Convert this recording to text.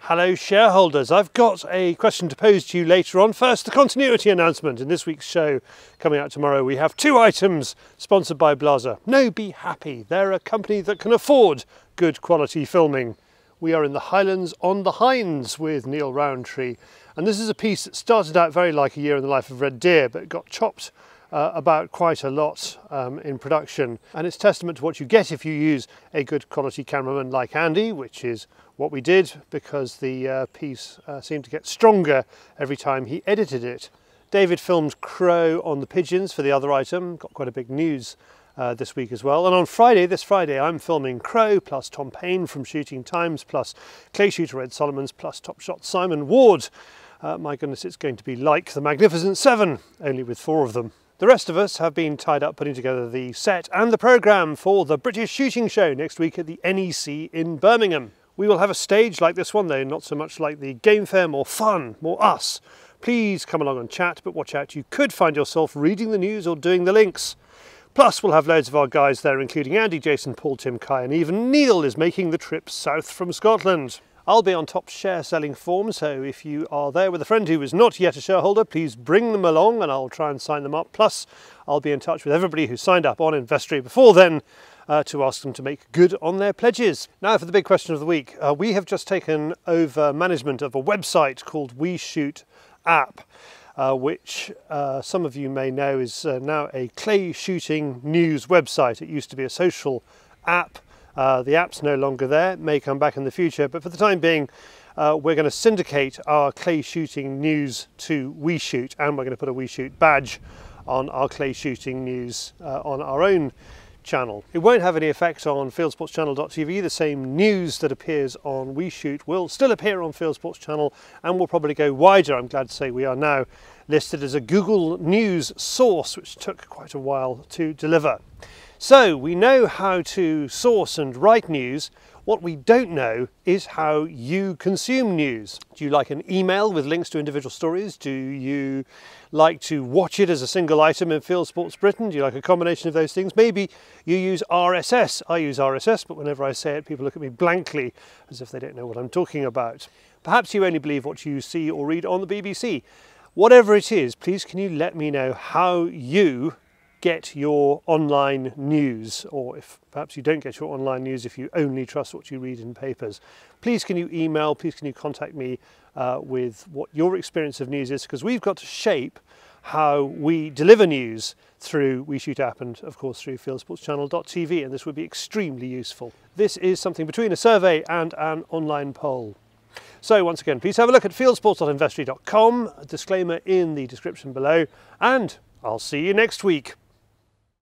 Hello shareholders, I've got a question to pose to you later on. First, the continuity announcement. In this week's show coming out tomorrow, we have two items sponsored by Blaser. No, be happy, they're a company that can afford good quality filming. We are in the Highlands on the Hinds with Neil Rowntree, and this is a piece that started out very like A Year in the Life of Red Deer, but got chopped about quite a lot in production, and it's testament to what you get if you use a good quality cameraman like Andy, which is what we did, because the piece seemed to get stronger every time he edited it. David filmed crow on the pigeons for the other item, got quite a big news this week as well. And on this Friday, I'm filming crow plus Tom Payne from Shooting Times plus clay shooter Ed Solomons plus top shot Simon Ward. My goodness, it's going to be like the Magnificent Seven, only with 4 of them. The rest of us have been tied up putting together the set and the programme for the British Shooting Show next week at the NEC in Birmingham. We will have a stage like this one though, not so much like the game fair, more fun, more us. Please come along and chat, but watch out, you could find yourself reading the news or doing the links. Plus we'll have loads of our guys there, including Andy, Jason, Paul, Tim, Kai, and even Neil is making the trip south from Scotland. I'll be on top share selling form, so if you are there with a friend who is not yet a shareholder, please bring them along and I'll try and sign them up. Plus, I'll be in touch with everybody who signed up on Investory before then to ask them to make good on their pledges. Now for the big question of the week. We have just taken over management of a website called We Shoot App, which some of you may know is now a clay shooting news website. It used to be a social app. The app's no longer there, it may come back in the future, but for the time being we're going to syndicate our clay shooting news to We Shoot, and we're going to put a We Shoot badge on our clay shooting news on our own channel. It won't have any effect on fieldsportschannel.tv. The same news that appears on We Shoot will still appear on Field Sports Channel and will probably go wider. I'm glad to say we are now listed as a Google News source, which took quite a while to deliver. So we know how to source and write news. What we don't know is how you consume news. Do you like an email with links to individual stories? Do you like to watch it as a single item in Field Sports Britain? Do you like a combination of those things? Maybe you use RSS. I use RSS, but whenever I say it, people look at me blankly as if they don't know what I'm talking about. Perhaps you only believe what you see or read on the BBC. Whatever it is, please can you let me know how you get your online news, or if perhaps you don't get your online news if you only trust what you read in papers. Please can you email, please can you contact me with what your experience of news is, because we've got to shape how we deliver news through We Shoot App and of course through fieldsportschannel.tv, and this would be extremely useful. This is something between a survey and an online poll. So once again, please have a look at fieldsports.investory.com, a disclaimer in the description below, and I'll see you next week.